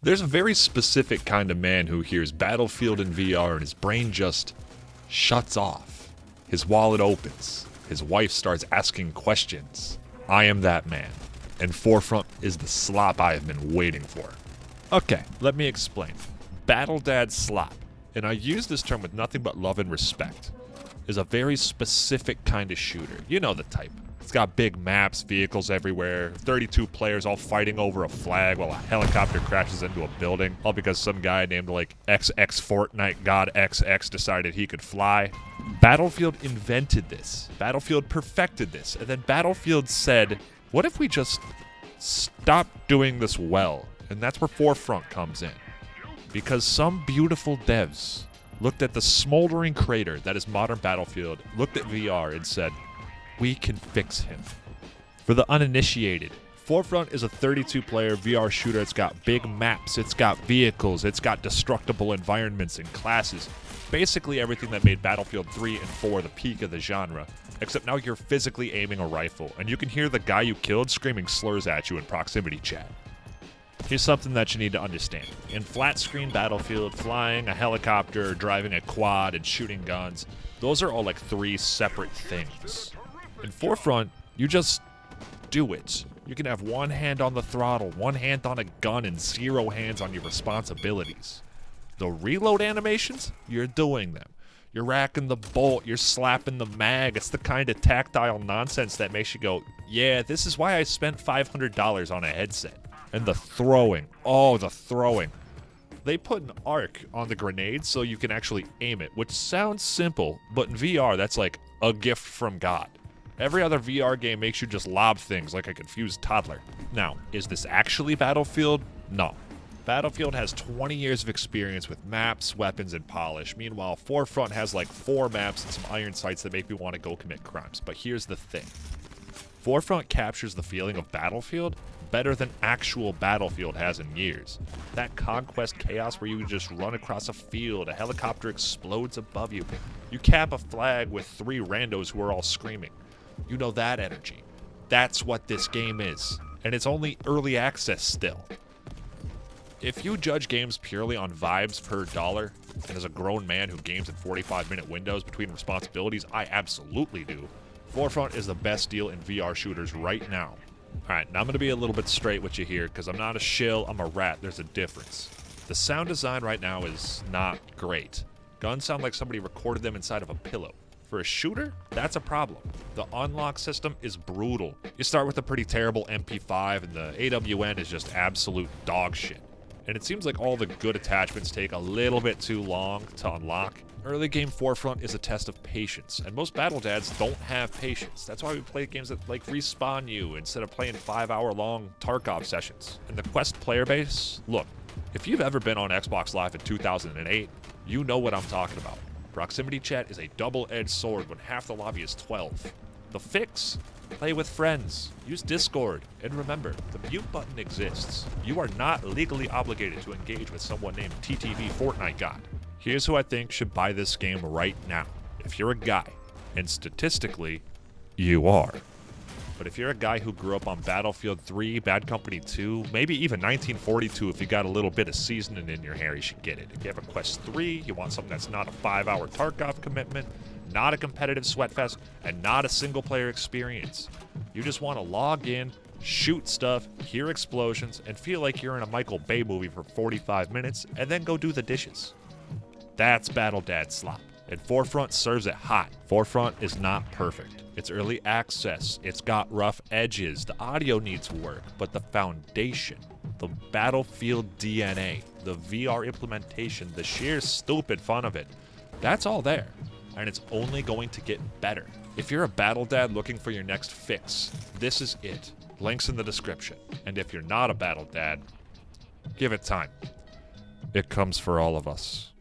There's a very specific kind of man who hears Battlefield in VR and his brain just shuts off. His wallet opens. His wife starts asking questions. I am that man, and Forefront is the slop I have been waiting for. Okay, let me explain. Dad Slop, and I use this term with nothing but love and respect, is a very specific kind of shooter. You know the type. It's got big maps, vehicles everywhere, 32 players all fighting over a flag while a helicopter crashes into a building, all because some guy named like XX Fortnite God XX decided he could fly. Battlefield invented this. Battlefield perfected this. And then Battlefield said, what if we just stop doing this well? And that's where Forefront comes in. Because some beautiful devs looked at the smoldering crater that is modern Battlefield, looked at VR and said, we can fix him. For the uninitiated, Forefront is a 32-player VR shooter. It's got big maps, it's got vehicles, it's got destructible environments and classes. Basically everything that made Battlefield 3 and 4 the peak of the genre. Except now you're physically aiming a rifle, and you can hear the guy you killed screaming slurs at you in proximity chat. Here's something that you need to understand. In flat-screen Battlefield, flying a helicopter, driving a quad, and shooting guns, those are all like 3 separate things. In Forefront, you just do it. You can have one hand on the throttle, one hand on a gun, and 0 hands on your responsibilities. The reload animations, you're doing them. You're racking the bolt, you're slapping the mag. It's the kind of tactile nonsense that makes you go, yeah, this is why I spent $500 on a headset. And the throwing. Oh, the throwing. They put an arc on the grenade so you can actually aim it, which sounds simple, but in VR, that's like a gift from God. Every other VR game makes you just lob things like a confused toddler. Now, is this actually Battlefield? No. Battlefield has 20 years of experience with maps, weapons, and polish. Meanwhile, Forefront has like 4 maps and some iron sights that make me want to go commit crimes. But here's the thing. Forefront captures the feeling of Battlefield better than actual Battlefield has in years. That conquest chaos where you just run across a field, a helicopter explodes above you, you cap a flag with 3 randos who are all screaming. You know that energy. That's what this game is. And it's only early access still. If you judge games purely on vibes per dollar, and as a grown man who games in 45-minute windows between responsibilities, I absolutely do. Forefront is the best deal in VR shooters right now. Alright, now I'm going to be a little bit straight with you here, because I'm not a shill, I'm a rat. There's a difference. The sound design right now is not great. Guns sound like somebody recorded them inside of a pillow. For a shooter, that's a problem. The unlock system is brutal. You start with a pretty terrible MP5, and the AWN is just absolute dog shit. And it seems like all the good attachments take a little bit too long to unlock. Early game Forefront is a test of patience, and most battle dads don't have patience. That's why we play games that like respawn you instead of playing 5-hour-long Tarkov sessions. And the Quest player base, look, if you've ever been on Xbox Live in 2008, you know what I'm talking about. Proximity chat is a double-edged sword when half the lobby is 12. The fix? Play with friends. Use Discord. And remember, the mute button exists. You are not legally obligated to engage with someone named TTV Fortnite God. Here's who I think should buy this game right now. If you're a guy, and statistically, you are. But if you're a guy who grew up on Battlefield 3, Bad Company 2, maybe even 1942 if you got a little bit of seasoning in your hair, you should get it. If you have a Quest 3, you want something that's not a 5-hour Tarkov commitment, not a competitive sweatfest, and not a single-player experience. You just want to log in, shoot stuff, hear explosions, and feel like you're in a Michael Bay movie for 45 minutes, and then go do the dishes. That's Dad Slop. And Forefront serves it hot. Forefront is not perfect. It's early access. It's got rough edges. The audio needs work. But the foundation, the Battlefield DNA, the VR implementation, the sheer stupid fun of it, that's all there. And it's only going to get better. If you're a battle dad looking for your next fix, this is it. Links in the description. And if you're not a battle dad, give it time. It comes for all of us.